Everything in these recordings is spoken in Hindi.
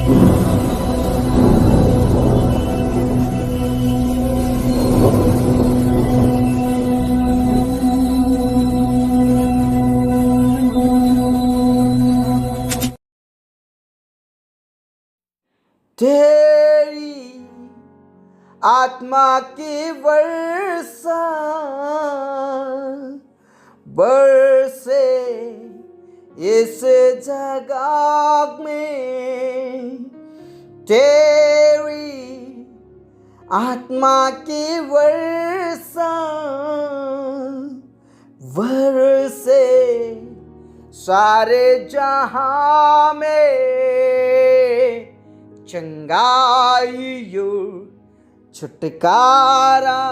तेरी आत्मा की वर्षा बरसे इस जगह में, तेरी आत्मा की वर्षा बरसे सारे जहां में, चंगाइयो छुटकारा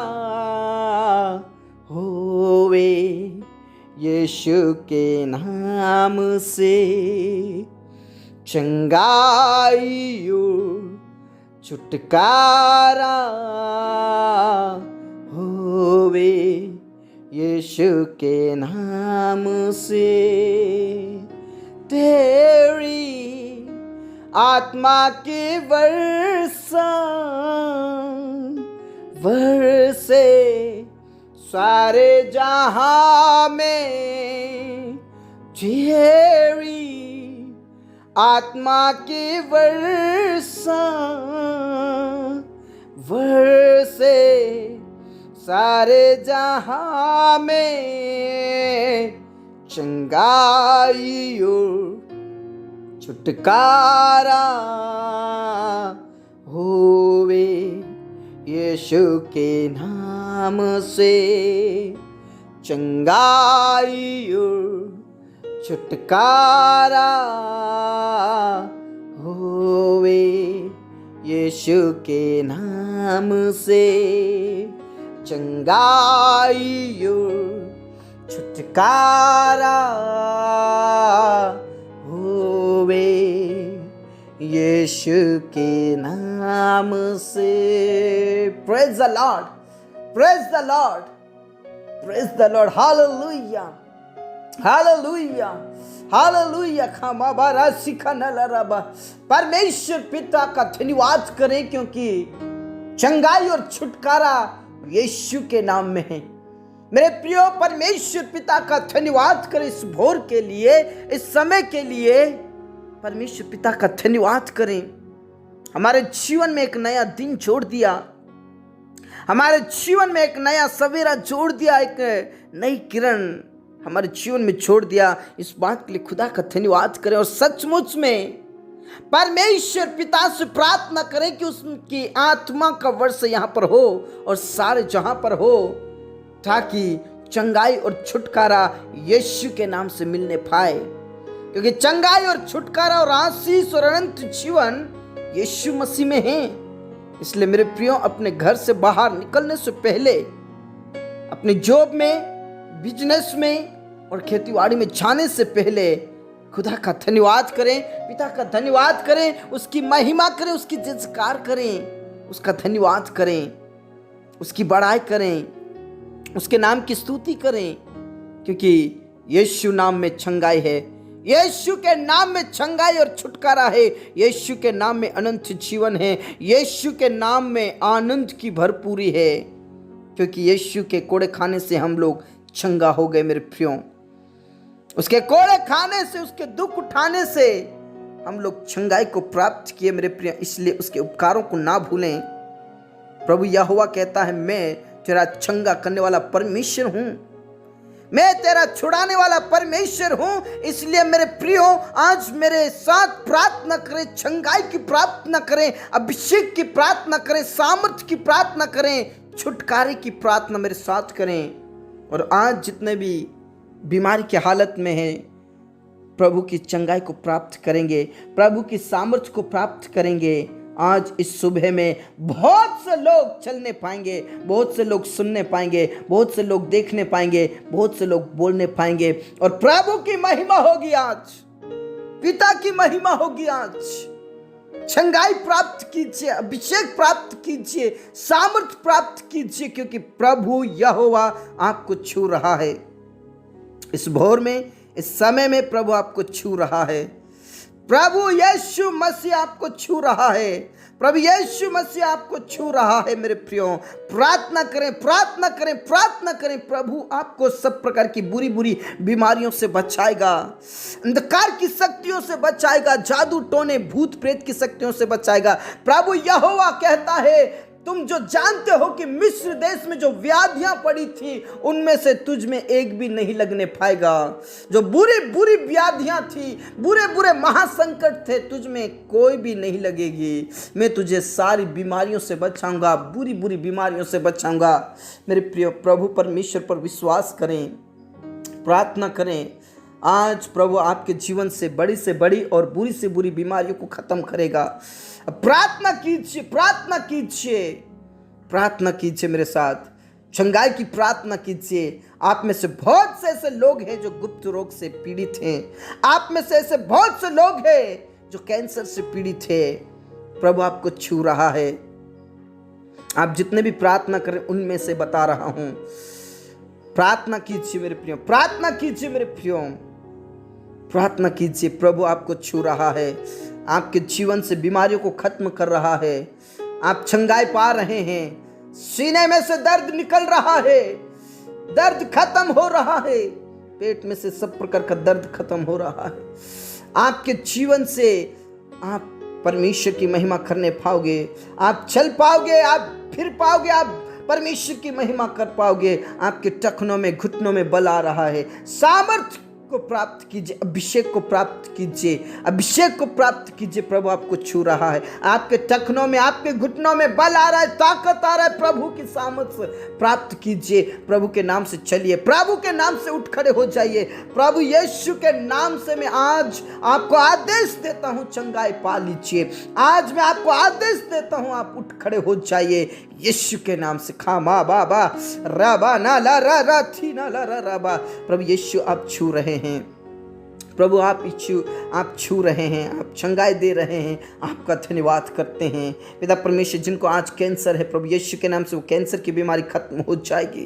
होवे यीशु के नाम से, चंगाइयो छुटकारा होवे यीशु के नाम से। तेरी आत्मा की वर्षा बरसे सारे जहां में, तेरी आत्मा की वर्षा बरसे सारे जहां में, चंगाइयो छुटकारा होवे यीशु के नाम से, चंगाइयो छुटकारा होवे यीशु के नाम से, चंगाइयो छुटकारा होवे यीशु के नाम से। Praise the lord, praise the lord, praise the lord. Hallelujah, hallelujah, hallelujah. खामाबारा सिखानलरबा। परमेश्वर पिता का धन्यवाद करें क्योंकि चंगाई और छुटकारा यीशु के नाम में है। मेरे प्रियो, परमेश्वर पिता का धन्यवाद करें इस भोर के लिए, इस समय के लिए। परमेश्वर पिता का धन्यवाद करें, हमारे जीवन में एक नया दिन जोड़ दिया, हमारे जीवन में एक नया सवेरा जोड़ दिया, एक नई किरण हमारे जीवन में छोड़ दिया। इस बात के लिए खुदा का धन्यवाद करें और सचमुच में परमेश्वर पिता से प्रार्थना करें कि उसकी आत्मा का वर्ष यहाँ पर हो और सारे जहां पर हो, ताकि चंगाई और छुटकारा यीशु के नाम से मिलने पाए। क्योंकि चंगाई और छुटकारा और आशीष और अनंत जीवन यीशु मसीह में है। इसलिए मेरे प्रियो, अपने घर से बाहर निकलने से पहले, अपने जॉब में, बिजनेस में और खेतीबाड़ी में जाने से पहले खुदा का धन्यवाद करें, पिता का धन्यवाद करें, उसकी महिमा करें, उसकी जयकार करें, उसका धन्यवाद करें, उसकी बड़ाई करें, उसके नाम की स्तुति करें। क्योंकि यीशु नाम में छंगाई है, यीशु के नाम में छंगाई और छुटकारा है, यीशु के नाम में अनंत जीवन है, यीशु के नाम में आनंद की भरपूरी है। क्योंकि यीशु के कोड़े खाने से हम लोग छंगा हो गए मेरे प्रियो, उसके कोड़े खाने से, उसके दुख उठाने से हम लोग छंगाई को प्राप्त किए मेरे प्रिय। इसलिए उसके उपकारों को ना भूलें। प्रभु यहोवा कहता है, मैं तेरा छंगा करने वाला परमेश्वर हूं, मैं तेरा छुड़ाने वाला परमेश्वर हूं। इसलिए मेरे प्रियो, आज मेरे साथ प्रार्थना करें, छंगाई की प्रार्थना करें, अभिषेक की प्रार्थना करें, सामर्थ्य की प्रार्थना करें, छुटकारे की प्रार्थना मेरे साथ करें। और आज जितने भी बीमारी की हालत में हैं, प्रभु की चंगाई को प्राप्त करेंगे, प्रभु की सामर्थ्य को प्राप्त करेंगे। आज इस सुबह में बहुत से लोग चलने पाएंगे, बहुत से लोग सुनने पाएंगे, बहुत से लोग देखने पाएंगे, बहुत से लोग बोलने पाएंगे और प्रभु की महिमा होगी। आज पिता की महिमा होगी। आज छंगाई प्राप्त कीजिए, अभिषेक प्राप्त कीजिए, सामर्थ्य प्राप्त कीजिए, क्योंकि प्रभु यहोवा आपको छू रहा है। इस भोर में, इस समय में प्रभु आपको छू रहा है। प्रभु यीशु मसीह आपको छू रहा है, प्रभु यीशु मसीह आपको छू रहा है मेरे प्रियो। प्रार्थना करें, प्रार्थना करें, प्रार्थना करें। प्रभु आपको सब प्रकार की बुरी बुरी बीमारियों से बचाएगा, अंधकार की शक्तियों से बचाएगा, जादू टोने भूत प्रेत की शक्तियों से बचाएगा। प्रभु यहोवा कहता है, तुम जो जानते हो कि मिस्र देश में जो व्याधियां पड़ी थी उनमें से तुझ में एक भी नहीं लगने पाएगा। जो बुरी बुरी व्याधियां थी, बुरे बुरे महासंकट थे, तुझ में कोई भी नहीं लगेगी। मैं तुझे सारी बीमारियों से बचाऊंगा, बुरी बुरी बीमारियों से बचाऊंगा। मेरे प्रिय, प्रभु परमेश्वर पर विश्वास करें, प्रार्थना करें। आज प्रभु आपके जीवन से बड़ी और बुरी से बुरी बीमारियों को खत्म करेगा। प्रार्थना कीजिए, प्रार्थना कीजिए, प्रार्थना कीजिए मेरे साथ, चंगाई की प्रार्थना कीजिए। आप में से बहुत से ऐसे लोग हैं जो गुप्त रोग से पीड़ित हैं। आप में से ऐसे बहुत से लोग हैं जो कैंसर से पीड़ित हैं। प्रभु आपको छू रहा है। आप जितने भी प्रार्थना करें उनमें से बता रहा हूं, प्रार्थना कीजिए मेरे प्रियो, प्रार्थना कीजिए मेरे प्रियो, प्रार्थना कीजिए। प्रभु आपको छू रहा है, आपके जीवन से बीमारियों को खत्म कर रहा है। आप चंगाई पा रहे हैं, सीने में से दर्द निकल रहा है, दर्द खत्म हो रहा है, पेट में से सब प्रकार का दर्द खत्म हो रहा है। आपके जीवन से आप परमेश्वर की महिमा करने पाओगे, आप चल पाओगे, आप फिर पाओगे, आप परमेश्वर की महिमा कर पाओगे। आपके टखनों में, घुटनों में बल आ रहा है। सामर्थ को प्राप्त कीजिए, अभिषेक को प्राप्त कीजिए, अभिषेक को प्राप्त कीजिए। प्रभु आपको छू रहा है। आपके टखनों में, आपके घुटनों में बल आ रहा है, ताकत आ रहा है। प्रभु की सामर्थ्य प्राप्त कीजिए। प्रभु के नाम से चलिए, प्रभु के नाम से उठ खड़े हो जाइए। प्रभु यीशु के नाम से मैं आज आपको आदेश देता हूं, चंगाई पा लीजिए। आज मैं आपको आदेश देता हूं, आप उठ खड़े हो जाइए यीशु के नाम से। खामा बाबा राबा ना ला रा रा थी ना ला रा राबा। प्रभु यीशु आप छू रहे हैं, प्रभु आप छू रहे हैं, आप चंगाई दे रहे हैं। आपका धन्यवाद करते हैं पिता परमेश्वर। जिनको आज कैंसर है, प्रभु यीशु के नाम से वो कैंसर की बीमारी खत्म हो जाएगी।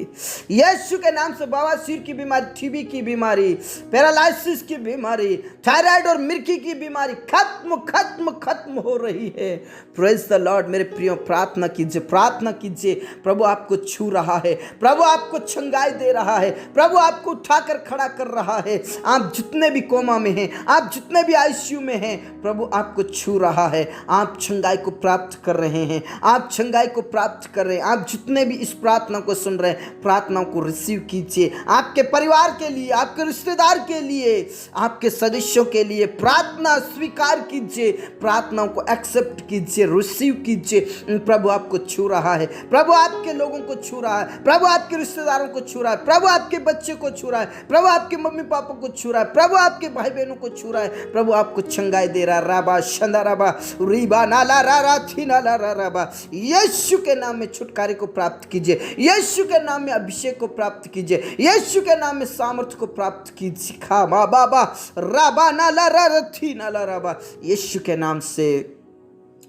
यीशु के नाम से बवासीर की बीमारी, टीबी की बीमारी, पैरालिसिस की बीमारी, थायराइड और मिर्गी की बीमारी खत्म खत्म खत्म हो रही है। Praise the Lord. मेरे प्रियो, प्रार्थना कीजिए, प्रार्थना कीजिए। प्रभु आपको छू रहा है, प्रभु आपको चंगाई दे रहा है, प्रभु आपको उठाकर खड़ा कर रहा है। आप जितने भी कोमा में हैं, आप जितने भी आईसीयू में हैं, प्रभु आपको छू रहा है। आप चंगाई को प्राप्त कर रहे हैं, आप चंगाई को प्राप्त कर रहे हैं। आप जितने भी इस प्रार्थना को सुन रहे हैं, प्रार्थनाओं को रिसीव कीजिए। आपके परिवार के लिए, आपके रिश्तेदार के लिए, आपके सदस्यों के लिए प्रार्थना स्वीकार कीजिए, प्रार्थनाओं को एक्सेप्ट कीजिए, रिसीव कीजिए। प्रभु आपको छू रहा है, प्रभु आपके लोगों को छू रहा है, प्रभु आपके रिश्तेदारों को छू रहा है, प्रभु आपके बच्चे को छू रहा है, प्रभु आपके मम्मी पापा को छू रहा है, प्रभु आपके भाई बहनों को छू रहा है। प्रभु आपको चंगाई दे रहा है। राबा शंदा राबा रीबा नाला रा रा थी नाला रा राबा। यीशु के नाम में छुटकारे को प्राप्त कीजिए, यीशु के नाम में अभिषेक को प्राप्त कीजिए, यीशु के नाम में सामर्थ्य को प्राप्त कीजिए। खा मा बाबा राबा नाला रा रा थी नाला राबा। यीशु के नाम से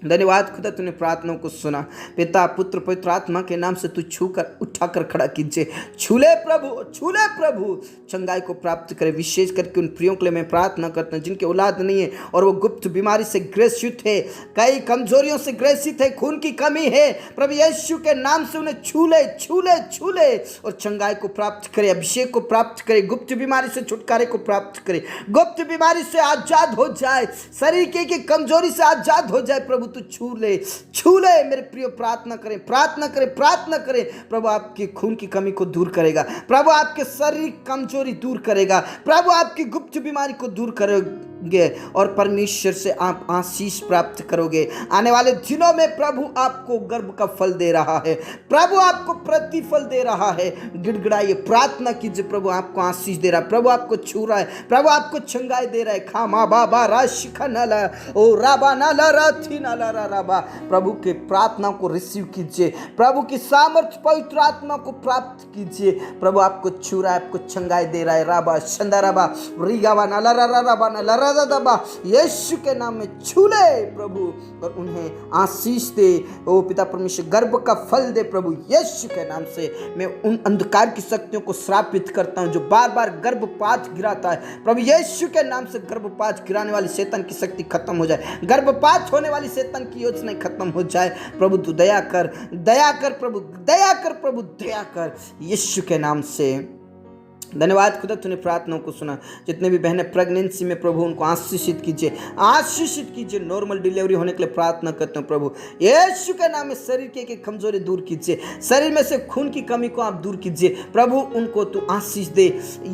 धन्यवाद खुदा, तूने प्रार्थनाओं को सुना। पिता पुत्र पवित्र आत्मा के नाम से तू छूकर उठाकर खड़ा कीजिए। छूले प्रभु, छूले प्रभु, चंगाई को प्राप्त करे। विशेष करके उन प्रियों के लिए मैं प्रार्थना करता हूँ जिनके औलाद नहीं है और वो गुप्त बीमारी से ग्रसित है, कई कमजोरियों से ग्रसित है, खून की कमी है। प्रभु यीशु के नाम से उन्हें छूले छूले छूले और चंगाई को प्राप्त करे, अभिषेक को प्राप्त करे, गुप्त बीमारी से छुटकारे को प्राप्त करे, गुप्त बीमारी से आजाद हो जाए, शरीर की कमजोरी से आजाद हो जाए। प्रभु तू छू ले, छू ले मेरे प्रियो। प्रार्थना करें, प्रार्थना करें, प्रार्थना करें। प्रभु आपकी खून की कमी को दूर करेगा, प्रभु आपके शरीर कमजोरी दूर करेगा, प्रभु आपकी गुप्त बीमारी को दूर करेगा और परमेश्वर से आप आशीष प्राप्त करोगे। आने वाले दिनों में प्रभु आपको गर्भ का फल दे रहा है, प्रभु आपको प्रतिफल दे रहा है। गिड़गिड़ाइए, प्रार्थना कीजिए। प्रभु आपको आशीष दे रहा है, प्रभु आपको छू रहा है, प्रभु आपको चंगाई दे रहा है। खामा बाबा राशिखा नाला ओ राबा नाला राथी नाला राबा। प्रभु के प्रार्थना को रिसीव कीजिए, प्रभु की सामर्थ्य पवित्र आत्मा को प्राप्त कीजिए। प्रभु आपको छू रहा है, आपको चंगाई दे रहा है। राबा शंदा राबा रिगावा नाला राबा नाला दबा, यीशु के नाम में छू ले प्रभु और उन्हें आशीष दे। ओ पिता परमेश्वर, गर्भ का फल दे प्रभु यीशु के नाम से। मैं उन अंधकार की शक्तियों को श्रापित करता हूं जो बार बार गर्भपात गिराता है प्रभु यीशु के नाम से। गर्भपात गिराने वाली शैतान की शक्ति खत्म हो जाए, गर्भपात होने वाली शैतान की योजना खत्म हो जाए। प्रभु तू दया कर, दया कर प्रभु, दया कर प्रभु, दया कर यीशु के नाम से। धन्यवाद खुदा, तूने प्रार्थनाओं को सुना। जितने भी बहनें प्रेगनेंसी में प्रभु उनको आशीषित कीजिए, आशीषित कीजिए। नॉर्मल डिलीवरी होने के लिए प्रार्थना करते हैं प्रभु यीशु के नाम में। शरीर की एक कमजोरी दूर कीजिए, शरीर में से खून की कमी को आप दूर कीजिए प्रभु, उनको तू आशीष दे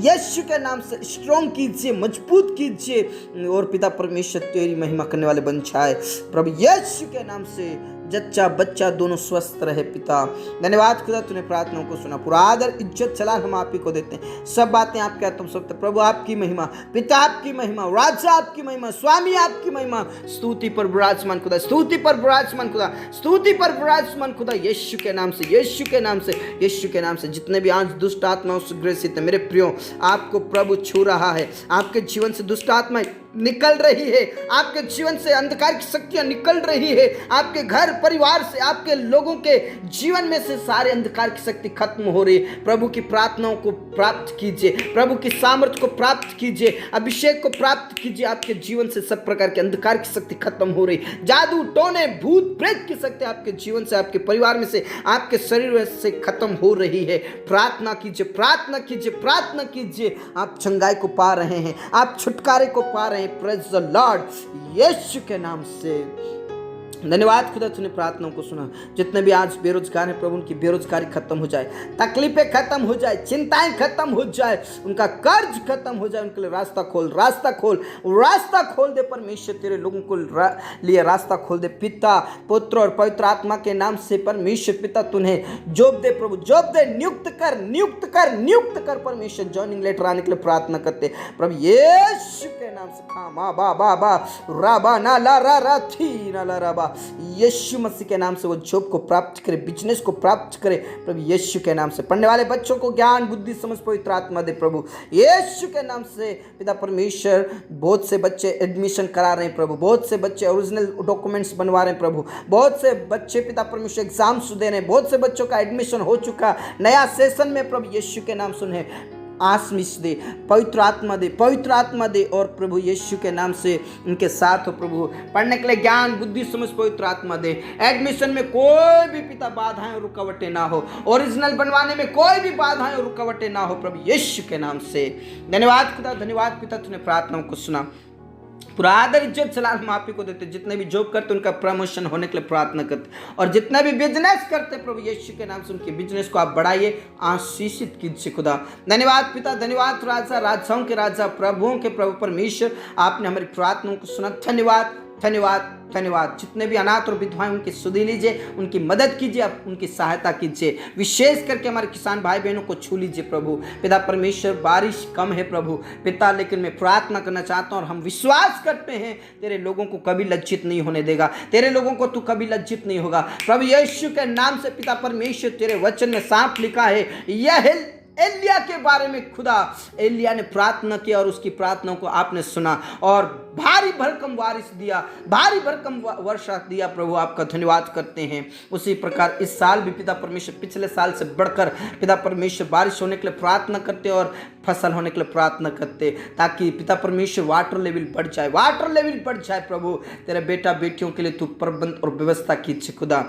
यीशु के नाम से। स्ट्रॉन्ग कीजिए, मजबूत कीजिए और पिता परमेश्वर तेरी महिमा करने वाले बन जाए प्रभु यीशु के नाम से। जच्चा बच्चा दोनों स्वस्थ रहे पिता। धन्यवाद खुदा, तूने प्रार्थनाओं को सुना। पूरा आदर इज्जत चलान हम आप ही को देते हैं। सब बातें आपके आत्म सत्य प्रभु आपकी महिमा, पिता आपकी महिमा, राजा आपकी महिमा, स्वामी आपकी महिमा। स्तुति पर विराजमान खुदा, स्तुति पर विराजमान खुदा, स्तुति पर विराजमान खुदा यीशु के नाम से, यीशु के नाम से, यीशु के नाम से। जितने भी आज दुष्ट आत्माओं से ग्रसित है मेरे प्रियो, आपको प्रभु छू रहा है। आपके जीवन से दुष्ट आत्मा निकल रही है, आपके जीवन से अंधकार की शक्तियां निकल रही है। आपके घर परिवार से, आपके लोगों के जीवन में से सारे अंधकार की शक्ति खत्म हो रही है। प्रभु की प्रार्थनाओं को प्राप्त कीजिए, प्रभु की सामर्थ्य को प्राप्त कीजिए, अभिषेक को प्राप्त कीजिए। आपके जीवन से सब प्रकार के अंधकार की शक्ति खत्म हो रही है। जादू टोने भूत प्रेत की शक्ति आपके जीवन से, आपके परिवार में से, आपके शरीर से खत्म हो रही है। प्रार्थना कीजिए, प्रार्थना कीजिए, प्रार्थना कीजिए। आप चंगाई को पा रहे हैं, आप छुटकारे को पा रहे हैं। प्रेज द लॉर्ड यीशु के नाम से। धन्यवाद खुदा, तूने प्रार्थनाओं को सुना। जितने भी आज बेरोजगार हैं प्रभु, उनकी बेरोजगारी खत्म हो जाए, तकलीफें खत्म हो जाए, चिंताएं खत्म हो जाए, उनका कर्ज खत्म हो जाए। उनके लिए रास्ता खोल, रास्ता खोल, रास्ता खोल दे परमेश्वर। तेरे लोगों को लिए रास्ता खोल दे पिता, पुत्र और पवित्र आत्मा के नाम से परमेश्वर। पिता तूने जॉब दे प्रभु, जॉब दे, नियुक्त कर, नियुक्त कर, नियुक्त कर परमेश्वर। जॉइनिंग लेटर आने के लिए प्रार्थना करते प्रभु यीशु के नाम से। खामा बा बा बा राबा ना ला रा रा थी ना ला राबा, यीशु मसीह के नाम से। वो जॉब को प्राप्त करे, बिजनेस को प्राप्त करे प्रभु यीशु के नाम से। पढ़ने वाले बच्चों को ज्ञान बुद्धि समझ पवित्र आत्मा दे प्रभु यीशु के नाम से। पिता परमेश्वर, बहुत से बच्चे एडमिशन करा रहे हैं प्रभु, बहुत से बच्चे ओरिजिनल डॉक्यूमेंट्स बनवा रहे हैं प्रभु, बहुत से बच्चे पिता परमेश्वर एग्जाम्स दे रहे हैं, बहुत से बच्चों का एडमिशन हो चुका नया सेशन में प्रभु यीशु के नाम सुने। आशीष दे, पवित्र आत्मा दे, पवित्र आत्मा दे और प्रभु यीशु के नाम से उनके साथ हो प्रभु। पढ़ने के लिए ज्ञान बुद्धि समझ पवित्र आत्मा दे। एडमिशन में कोई भी पिता बाधाएं और रुकावटें ना हो, ओरिजिनल बनवाने में कोई भी बाधाएं और रुकावटें ना हो प्रभु यीशु के नाम से। धन्यवाद खुदा, धन्यवाद पिता, तूने प्रार्थनाओं को सुना। पूरा आदर इज्जत सलाम हम आप ही को देते। जितने भी जॉब करते उनका प्रमोशन होने के लिए प्रार्थना करते, और जितने भी बिजनेस करते प्रभु यीशु के नाम से उनके बिजनेस को आप बढ़ाइए, आशीषित कीजिए खुदा। धन्यवाद पिता, धन्यवाद राजा, राजाओं के राजा, प्रभुओं के प्रभु परमेश्वर। आपने हमारी प्रार्थनाओं को सुना। धन्यवाद, धन्यवाद, धन्यवाद। जितने भी अनाथ और विधवाएं उनकी सुधि लीजिए, उनकी मदद कीजिए, आप उनकी सहायता कीजिए। विशेष करके हमारे किसान भाई बहनों को छू लीजिए प्रभु पिता परमेश्वर। बारिश कम है प्रभु पिता, लेकिन मैं प्रार्थना करना चाहता हूं और हम विश्वास करते हैं तेरे लोगों को कभी लज्जित नहीं होने देगा, तेरे लोगों को तू कभी लज्जित नहीं होगा प्रभु यीशु के नाम से। पिता परमेश्वर, तेरे वचन में साफ लिखा है, यह एलिया के बारे में खुदा, एलिया ने प्रार्थना किया और उसकी प्रार्थनाओं को आपने सुना और भारी भरकम बारिश दिया, भारी भरकम वर्षा दिया प्रभु। आपका धन्यवाद करते हैं। उसी प्रकार इस साल भी पिता परमेश्वर पिछले साल से बढ़कर पिता परमेश्वर बारिश होने के लिए प्रार्थना करते और फसल होने के लिए प्रार्थना करते, ताकि पिता परमेश्वर वाटर लेवल बढ़ जाए, वाटर लेवल बढ़ जाए प्रभु। तेरे बेटा बेटियों के लिए तू प्रबंध और व्यवस्था कीजिए खुदा।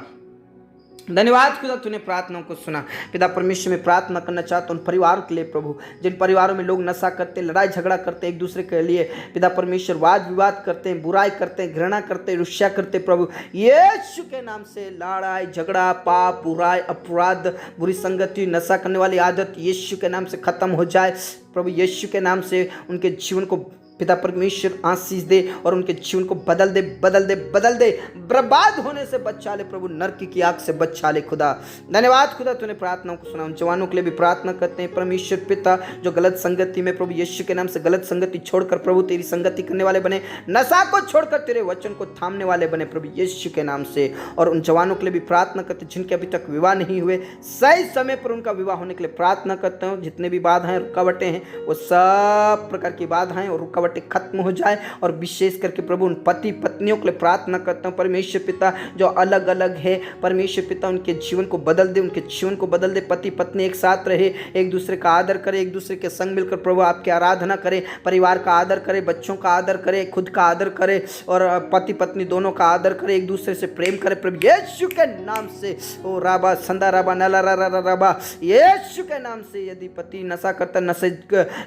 धन्यवाद खुदा, तूने प्रार्थनाओं को सुना। पिता परमेश्वर में प्रार्थना करना चाहता हूँ उन परिवारों के लिए प्रभु, जिन परिवारों में लोग नशा करते, लड़ाई झगड़ा करते, एक दूसरे के लिए पिता परमेश्वर वाद विवाद करते हैं, बुराई करते हैं, घृणा करते हैं, ईर्ष्या करते प्रभु यीशु के नाम से। लड़ाई झगड़ा, पाप, बुराई, अपराध, बुरी संगति, नशा करने वाली आदत यीशु के नाम से खत्म हो जाए प्रभु यीशु के नाम से। उनके जीवन को पिता परमेश्वर आशीष दे और उनके जीवन को बदल दे, बदल दे, बदल दे। बर्बाद होने से बचा ले प्रभु, नरक की आग से बचा ले खुदा। धन्यवाद खुदा, तूने प्रार्थनाओं को सुना। उन जवानों के लिए भी प्रार्थना करते हैं परमेश्वर पिता, जो गलत संगति में प्रभु यीशु के नाम से गलत संगति छोड़कर प्रभु तेरी संगति करने वाले बने, नशा को छोड़कर तेरे वचन को थामने वाले बने प्रभु यीशु के नाम से। और उन जवानों के लिए भी प्रार्थना करते जिनके अभी तक विवाह नहीं हुए, सही समय पर उनका विवाह होने के लिए प्रार्थना करते हैं। जितने भी बाधाएं रुकावटें हैं, वो सब प्रकार की बाधाएं और रुकावटें रुकावटें खत्म हो जाए। और विशेष करके प्रभु उन पति पत्नियों के लिए प्रार्थना करता हूँ परमेश्वर पिता, जो अलग अलग है परमेश्वर पिता, उनके जीवन को बदल दे, उनके जीवन को बदल दे। पति पत्नी एक साथ रहे, एक दूसरे का आदर करे, एक दूसरे के संग मिलकर प्रभु आपकी आराधना करे, परिवार का आदर करे, बच्चों का आदर करे, खुद का आदर करे और पति पत्नी दोनों का आदर करे, एक दूसरे से प्रेम करे प्रभु यीशु के नाम से। ओ राबा संदा राबा नला राबा, यीशु के नाम से। यदि पति नशा करता, नशे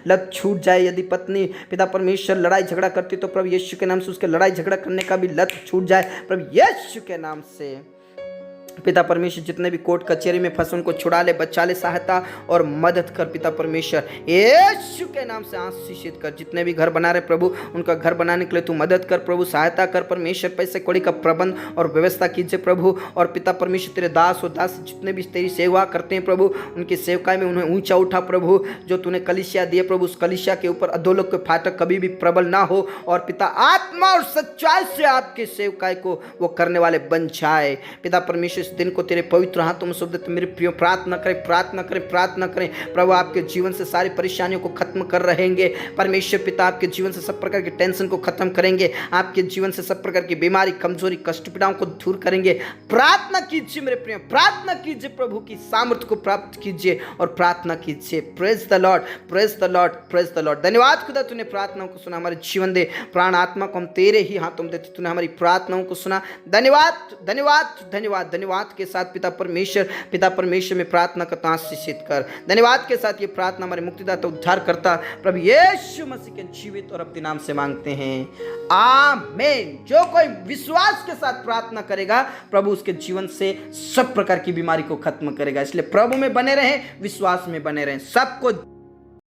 लत छूट जाए। यदि पत्नी पिता परमेश्वर लड़ाई झगड़ा करती तो प्रभु यीशु के नाम से उसके लड़ाई झगड़ा करने का भी लत छूट जाए प्रभु यीशु के नाम से। पिता परमेश्वर जितने भी कोर्ट कचहरी में फंसे उनको छुड़ा ले, बचा ले, सहायता और मदद कर पिता परमेश्वर यीशु के नाम से आशीषित कर। जितने भी घर बना रहे प्रभु उनका घर बनाने के लिए तू मदद कर प्रभु, सहायता कर परमेश्वर। पैसे कौड़ी का प्रबंध और व्यवस्था कीजिए प्रभु। और पिता परमेश्वर तेरे दास और दास जितने भी तेरी सेवा करते हैं प्रभु, उनकी सेवकाई में उन्हें ऊंचा उठा प्रभु। जो तूने कलीसिया दिए प्रभु, उस कलीसिया के ऊपर अधोलोक के फाटक कभी भी प्रबल ना हो। और पिता आत्मा और सच्चाई से आपके सेवकाई को वो करने वाले बन जाए पिता परमेश्वर। इस दिन को तेरे पवित्र हाथों में सौंप देते मेरे प्रियो। प्रार्थना करें, प्रार्थना करें, प्रार्थना करें प्रभु। आपके जीवन से सारी परेशानियों को खत्म कर रहेंगे परमेश्वर पिता। आपके जीवन से सब प्रकार के टेंशन को खत्म करेंगे। आपके जीवन से सब प्रकार की बीमारी, कमजोरी, कष्ट पीड़ाओं को दूर करेंगे। प्रार्थना कीजिए मेरे प्रियो, प्रार्थना कीजिए प्रभु की सामर्थ्य को प्राप्त कीजिए और प्रार्थना कीजिए। Praise the lord, praise the lord, praise the Lord. धन्यवाद खुदा तूने प्रार्थनाओं को सुना, हमारे जीवन दे। प्राण आत्मा को हम तेरे ही हाथों में देते, तूने हमारी प्रार्थनाओं को सुना। धन्यवाद, धन्यवाद, धन्यवाद, धन्यवाद के साथ पिता परमेश्वर में प्रार्थना करता आशीषित कर। धन्यवाद के साथ ये प्रार्थना हमारे मुक्तिदाता उद्धार करता प्रभु यीशु मसीह के जीवित और अपने नाम से मांगते हैं, आमीन। जो कोई विश्वास के साथ प्रार्थना करेगा प्रभु उसके जीवन से सब प्रकार की बीमारी को खत्म करेगा। इसलिए प्रभु में बने रहें, विश्वास में बने रहें। सबको